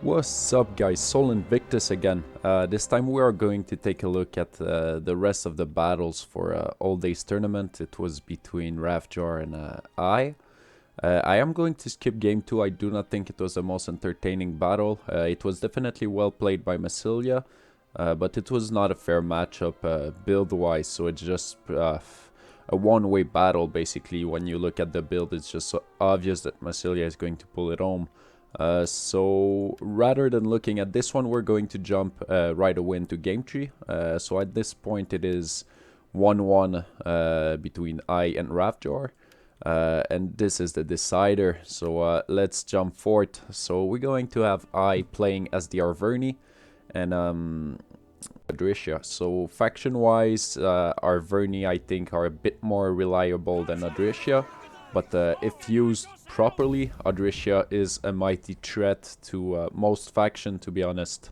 What's up guys, Sol Invictus again. This time we are going to take a look at the rest of the battles for all day's tournament. It was between Rafjar and I am going to skip game 2. I do not think it was the most entertaining battle. It was definitely well played by Massilia, but it was not a fair matchup build wise, so it's just a one-way battle basically. When you look at the build, it's just so obvious that Massilia is going to pull it home. So rather than looking at this one, we're going to jump right away into game 3. So at this point it is 1-1 between I and Rafjar, and this is the decider. So let's jump forward. So we're going to have I playing as the Arverni and Adrisha. So faction wise, Arverni I think are a bit more reliable than Adrisha. But if used properly, Adrisha is a mighty threat to most faction, to be honest.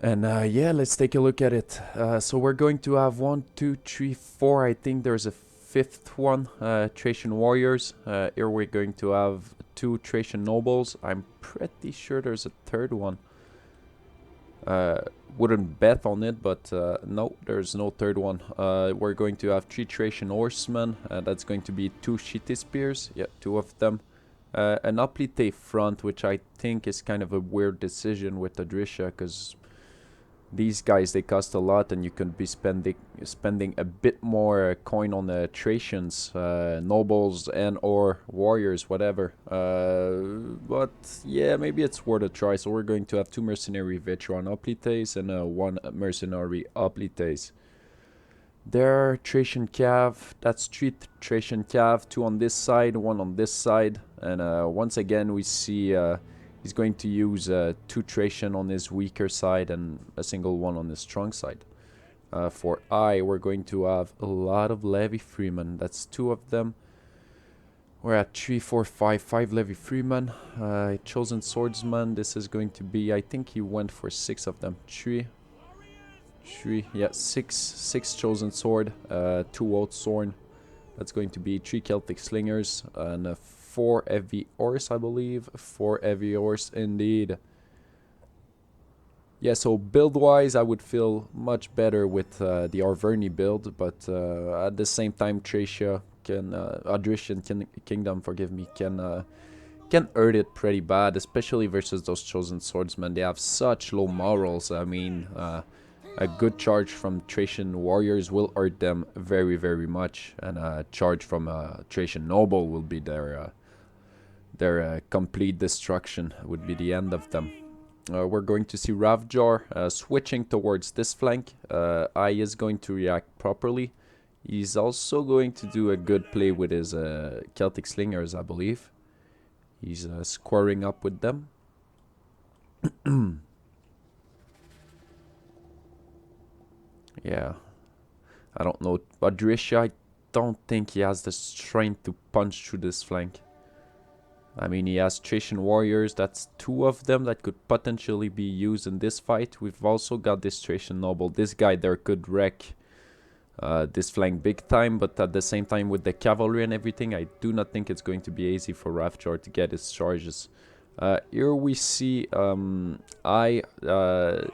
And yeah, let's take a look at it. So we're going to have 1, 2, 3, 4. I think there's a fifth one, Thracian Warriors. Here we're going to have 2 Thracian Nobles. I'm pretty sure there's a third one. Wouldn't bet on it, but no, there's no third one. We're going to have 3 Thracian Horsemen. That's going to be 2 Shitty Spears. Yeah, 2 of them. An Hoplite front, which I think is kind of a weird decision with Adrisha, because these guys, they cost a lot, and you can be spending a bit more coin on the Thracians, nobles and or warriors, whatever. But yeah, maybe it's worth a try. So we're going to have 2 mercenary veteran Hoplites and 1 mercenary Hoplites. There are Thracian Cav. That's 3 Thracian Cav, 2 on this side, 1 on this side, and once again we see he's going to use 2 Thracian on his weaker side and a single one on his strong side. For I, we're going to have a lot of Levy Freemen. That's 2 of them. We're at 3, 4, 5 Levy Freemen. Chosen Swordsman, this is going to be, I think he went for 6 of them. 3, yeah, 6 Chosen Sword, 2 Oath Sword. That's going to be 3 Celtic Slingers and 4 Heavy Horse, I believe. 4 Heavy Horse, indeed. Yeah, so build-wise, I would feel much better with the Arverni build, but at the same time, Thracia can, Adrician Kingdom, forgive me, can hurt it pretty bad, especially versus those Chosen Swordsmen. They have such low morals. I mean, a good charge from Thracian warriors will hurt them very, very much, and a charge from a Thracian noble will be their complete destruction, would be the end of them. We're going to see Rafjar switching towards this flank. I is going to react properly. He's also going to do a good play with his Celtic Slingers, I believe. He's squaring up with them. Yeah, I don't know. Adrisha, I don't think he has the strength to punch through this flank. I mean, he has Thracian Warriors. That's 2 of them that could potentially be used in this fight. We've also got this Thracian Noble. This guy there could wreck this flank big time, but at the same time with the cavalry and everything, I do not think it's going to be easy for Rafjar to get his charges. Here we see I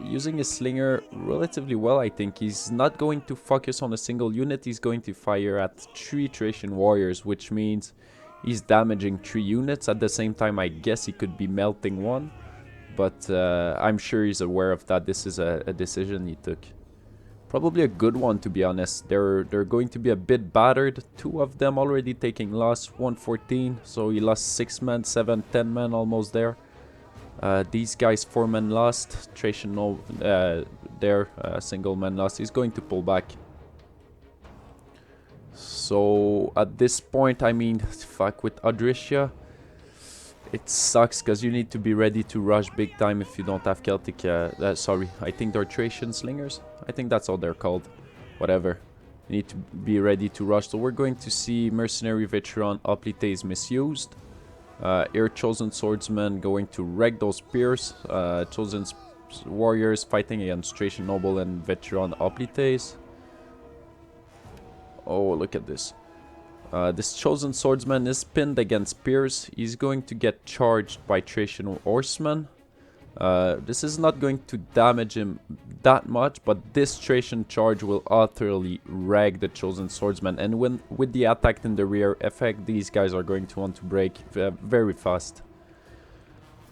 using his slinger relatively well. I think he's not going to focus on a single unit. He's going to fire at 3 Thracian Warriors, which means he's damaging 3 units. At the same time, I guess he could be melting 1, but I'm sure he's aware of that. This is a decision he took. Probably a good one, to be honest. They're going to be a bit battered. 2 of them already taking loss, 114. So he lost 6 men, 7, 10 men almost there. These guys 4 men lost. Thracian single man lost. He's going to pull back. So at this point, I mean, fuck, with Adrisha, it sucks because you need to be ready to rush big time if you don't have Celtic. Sorry, I think they're Thracian Slingers. I think that's all they're called. Whatever. You need to be ready to rush. So we're going to see Mercenary Veteran Hoplites misused. Here, Chosen Swordsmen going to wreck those spears. Chosen Warriors fighting against Thracian Noble and Veteran Hoplites. Oh, look at this. This Chosen Swordsman is pinned against spears. He's going to get charged by Thracian Horsemen. This is not going to damage him that much, but this Thracian charge will utterly wreck the Chosen Swordsman. And when with the attack in the rear effect, these guys are going to want to break very fast.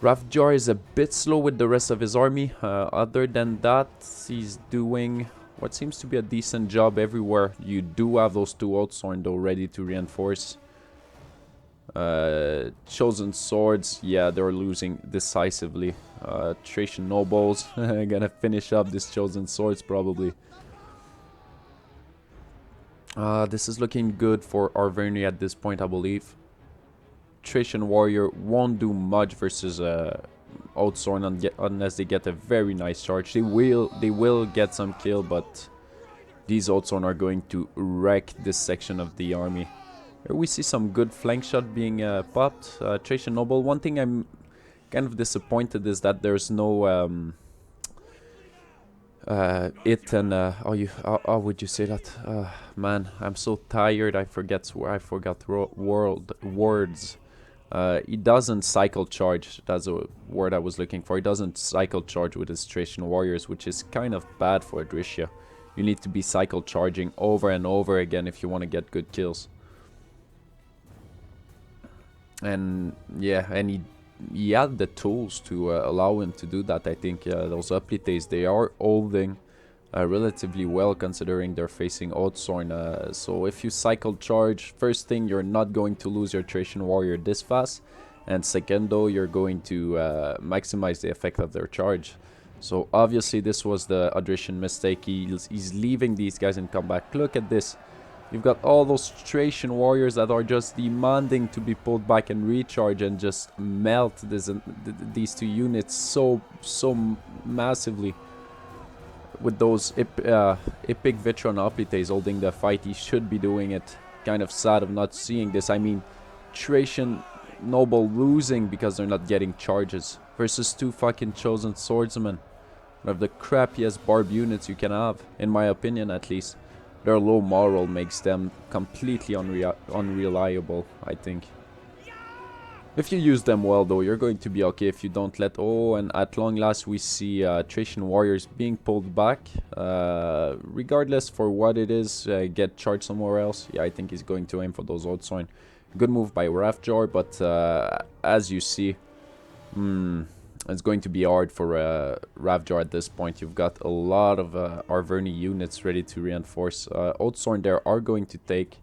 Rafjar is a bit slow with the rest of his army. Other than that, he's doing what seems to be a decent job everywhere. You do have those two Oathsworn though ready to reinforce. Chosen Swords, yeah, they're losing decisively. Thracian Nobles, gonna finish up this Chosen Swords probably. This is looking good for Arverni at this point, I believe. Thracian Warrior won't do much versus Oathsworn unless they get a very nice charge. They will get some kill, but these Oathsworn are going to wreck this section of the army. Here we see some good flank shot being popped. Thracian Noble. One thing I'm kind of disappointed is that there's no how would you say that? Man, I'm so tired. I forgot words. He doesn't cycle charge. That's a word I was looking for. He doesn't cycle charge with his Thracian warriors, which is kind of bad for Adrisha. You need to be cycle charging over and over again if you want to get good kills. And yeah, and he had the tools to allow him to do that. I think those Uplites, they are holding relatively well considering they're facing Oathsworn. So if you cycle charge, first thing, you're not going to lose your Thracian warrior this fast, and second though, you're going to maximize the effect of their charge. So obviously this was the Adrishan mistake. He's leaving these guys in combat. Look at this. You've got all those Thracian warriors that are just demanding to be pulled back and recharge and just melt these two units so massively. With those epic veteran Uplites holding the fight, he should be doing it. Kind of sad of not seeing this. I mean, Thracian Noble losing because they're not getting charges versus two fucking Chosen Swordsmen. One of the crappiest barb units you can have, in my opinion at least. Their low moral makes them completely unreliable, I think. If you use them well though, you're going to be okay. If you don't let... Oh, and at long last we see Thracian warriors being pulled back. Regardless for what it is, get charged somewhere else. Yeah, I think he's going to aim for those Oathsworn. Good move by Rafjar, but as you see... it's going to be hard for Rafjar at this point. You've got a lot of Arverni units ready to reinforce. Oathsworn there are going to take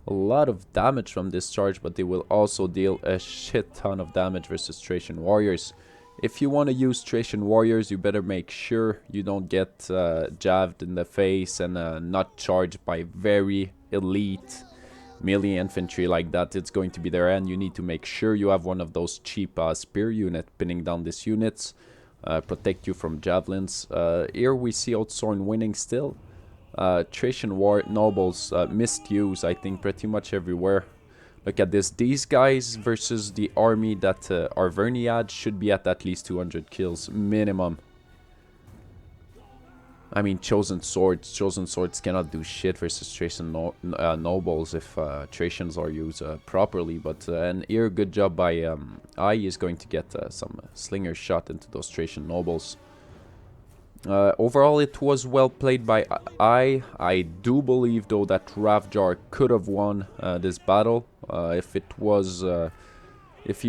a lot of damage from this charge, but they will also deal a shit ton of damage versus Thracian warriors. If you want to use Thracian warriors, you better make sure you don't get jabbed in the face and not charged by very elite melee infantry like that. It's going to be their end. You need to make sure you have one of those cheap spear unit pinning down these units, protect you from javelins. Here we see Oathsworn winning still. Thracian nobles misused, I think, pretty much everywhere. Look at this. These guys versus the army that Arverni had should be at least 200 kills minimum. I mean, Chosen Swords cannot do shit versus Thracian nobles if Thracians are used properly. But and here, good job by I is going to get some slinger shot into those Thracian nobles. Overall, it was well played by I. I do believe, though, that Rafjar could have won this battle if it was... If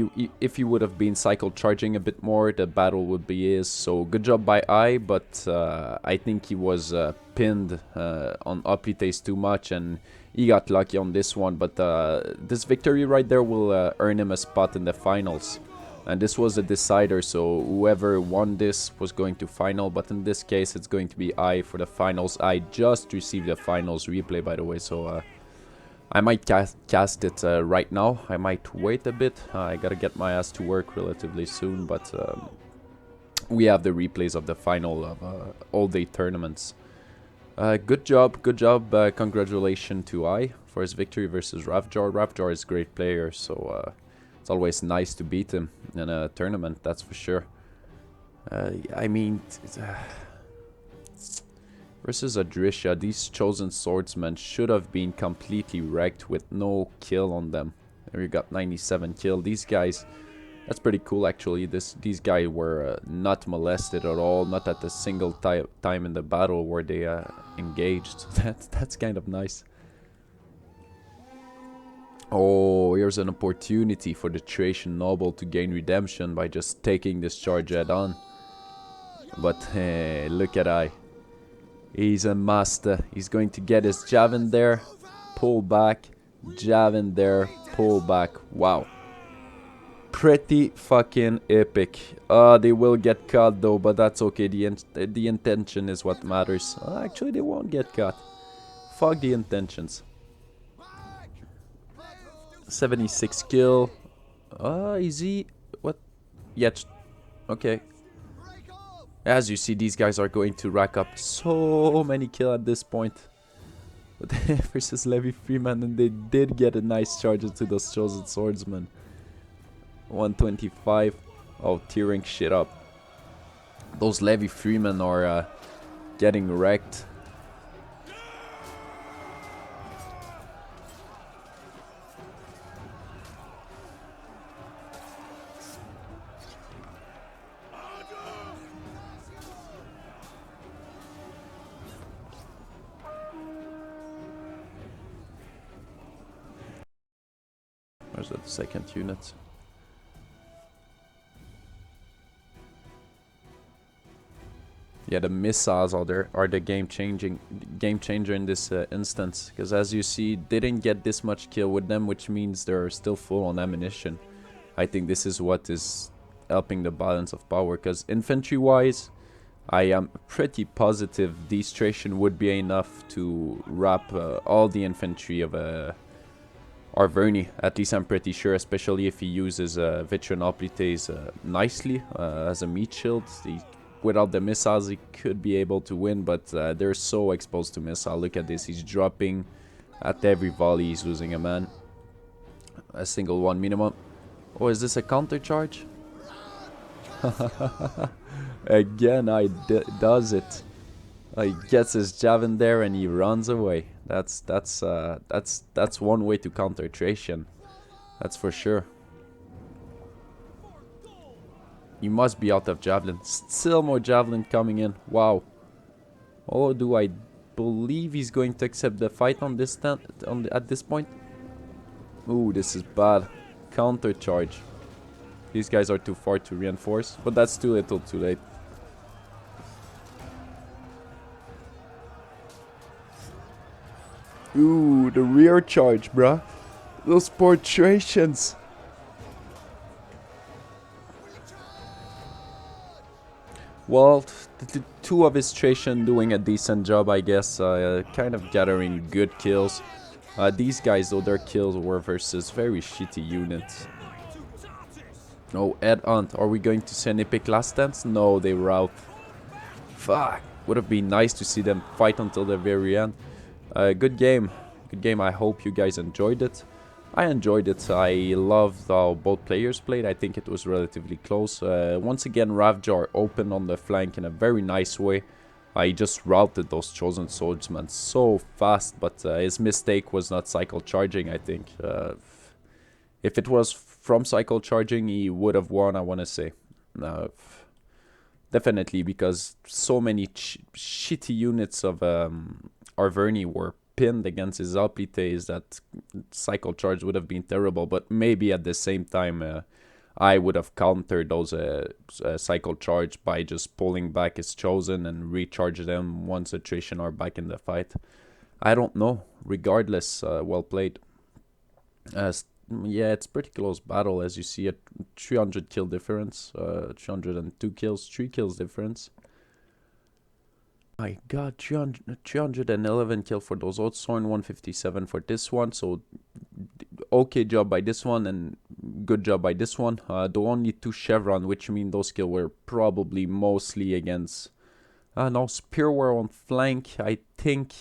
he would have been cycle charging a bit more, the battle would be his. So good job by I, but I think he was pinned on Uplites too much, and he got lucky on this one. But this victory right there will earn him a spot in the finals. And this was a decider, so whoever won this was going to final. But in this case, it's going to be I for the finals. I just received the finals replay, by the way, so... I might cast it right now. I might wait a bit. I gotta get my ass to work relatively soon, but we have the replays of the final of all-day tournaments. Good job. Congratulations to I for his victory versus Rafjar. Rafjar is a great player, so it's always nice to beat him in a tournament, that's for sure. I mean... versus Adrisha, these Chosen Swordsmen should have been completely wrecked with no kill on them. There we got 97 kill. These guys That's pretty cool, actually. These guys were not molested at all, not at a single time in the battle where they engaged. So that's kind of nice. Oh, here's an opportunity for the Thracian noble to gain redemption by just taking this charge head on. But hey, look at I. He's a master. He's going to get his javelin there, pull back, javelin there, pull back. Wow. Pretty fucking epic. They will get caught though, but that's okay. The intention is what matters. Actually, they won't get caught. Fuck the intentions. 76 kill. Easy. What? Yeah. Okay. As you see, these guys are going to rack up so many kills at this point. But versus Levi Freeman, and they did get a nice charge into those chosen swordsmen. 125. Oh, tearing shit up. Those Levi Freemen are getting wrecked. Where's that second unit? Yeah, the missiles are the game changer in this instance, because as you see, didn't get this much kill with them, which means they're still full on ammunition. I think this is what is helping the balance of power, because infantry wise, I am pretty positive these Thracian would be enough to wrap all the infantry of Arverni. At least I'm pretty sure, especially if he uses Veteran Hoplites nicely as a meat shield. Without the missiles, he could be able to win, but they're so exposed to missile. Look at this, he's dropping at every volley, he's losing a man. A single one minimum. Oh, is this a counter charge? Again, does it. He gets his javelin there and he runs away. That's one way to counter Thracian. That's for sure. He must be out of javelin. Still more javelin coming in. Wow. Oh, do I believe he's going to accept the fight on this at this point? Ooh, this is bad. Counter charge. These guys are too far to reinforce, but that's too little, too late. Ooh, the rear charge, bruh. Those poor Thracians. Well, the two of his Thracian doing a decent job, I guess, kind of gathering good kills. These guys, though, their kills were versus very shitty units. No, Ed Hunt. Are we going to see an epic last dance? No, they were out. Fuck. Would have been nice to see them fight until the very end. Good game. Good game. I hope you guys enjoyed it. I enjoyed it. I loved how both players played. I think it was relatively close. Once again, Rafjar opened on the flank in a very nice way. He just routed those chosen swordsmen so fast, but his mistake was not cycle charging, I think. If it was from cycle charging, he would have won, I want to say. Definitely, because so many shitty units of Arverni were pinned against his Hoplites that cycle charge would have been terrible, but maybe at the same time I would have countered those cycle charge by just pulling back his chosen and recharge them once the Thracian are back in the fight. I don't know. Regardless, well played. Yeah, it's pretty close battle, as you see, a 300 kill difference, 302 kills, 3 kills difference. My god, 311 kill for those Oathsworn, 157 for this one, so okay job by this one and good job by this one. The only 2 Chevron, which mean those kills were probably mostly against... no, Spear were on flank, I think,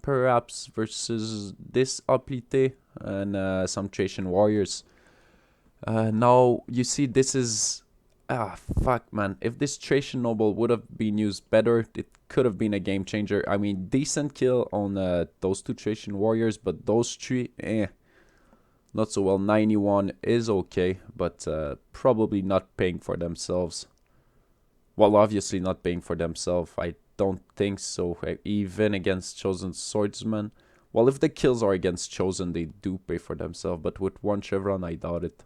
perhaps versus this Hoplite and some Thracian warriors. Now, you see, this is... fuck, man. If this Thracian noble would have been used better, it could have been a game changer. I mean, decent kill on those 2 Thracian warriors, but those 3, not so well. 91 is okay, but probably not paying for themselves. Well, obviously not paying for themselves. I don't think so. Even against Chosen Swordsman. Well, if the kills are against Chosen, they do pay for themselves. But with one Chevron, I doubt it.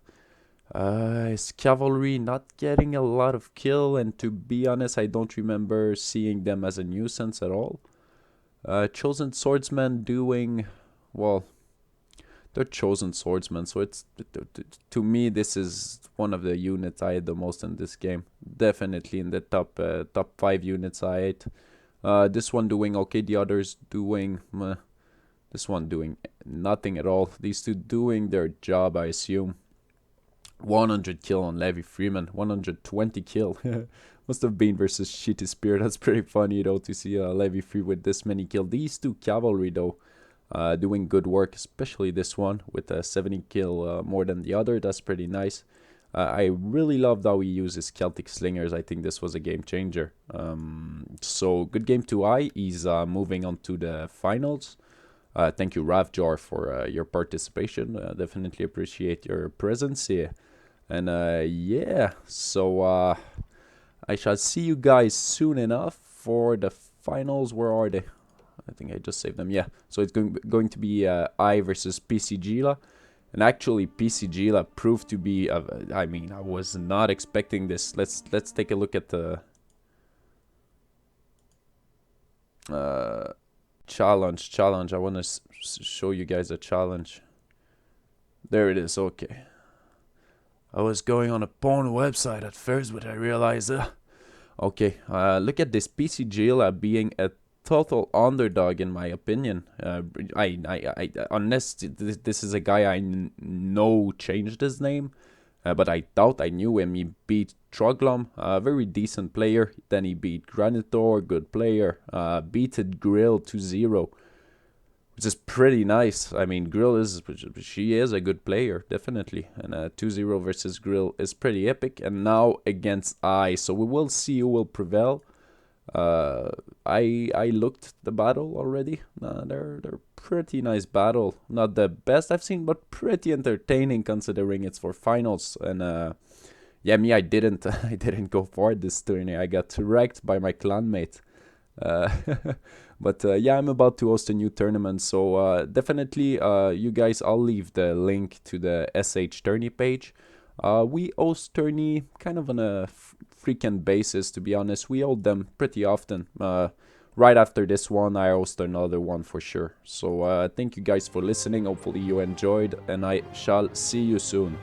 Is Cavalry not getting a lot of kill? And to be honest, I don't remember seeing them as a nuisance at all. Chosen Swordsman doing... Well, they're Chosen Swordsmen, so it's... To me, this is one of the units I had the most in this game. Definitely in the top 5 units I ate. This one doing okay, the others doing... This one doing nothing at all. These two doing their job, I assume. 100 kill on Levi Freeman. 120 kill. Must have been versus Shitty Spear. That's pretty funny, though, to see Levi Free with this many kill. These two Cavalry, though, doing good work. Especially this one with 70 kill more than the other. That's pretty nice. I really loved how he uses Celtic Slingers. I think this was a game changer. So, good game to I. He's moving on to the finals. Thank you, Rafjar, for your participation. Definitely appreciate your presence here. And yeah, so I shall see you guys soon enough for the finals. Where are they? I think I just saved them. Yeah, so it's going to be I versus PC Gila. And actually, PC Gila proved to be... I mean, I was not expecting this. Let's take a look at the... Challenge. I want to show you guys a challenge. There it is. Okay. I was going on a porn website at first, but I realized... okay. Look at this PC Gila being a total underdog, in my opinion. Unless this is a guy I know changed his name. But I doubt I knew him. He beat Troglom, a very decent player. Then he beat Granitor, good player. Beated Grill 2-0, which is pretty nice. I mean, Grill she is a good player, definitely. And 2-0 versus Grill is pretty epic. And now against I, so we will see who will prevail. I looked the battle already. They're pretty nice battle. Not the best I've seen, but pretty entertaining considering it's for finals. And yeah, me, I didn't go for this tourney. I got wrecked by my clanmate. But yeah, I'm about to host a new tournament, so definitely you guys, I'll leave the link to the SH tourney page. We host tourney kind of on a frequent basis, to be honest. We hold them pretty often. Right after this one, I host another one for sure. So thank you guys for listening. Hopefully you enjoyed, and I shall see you soon.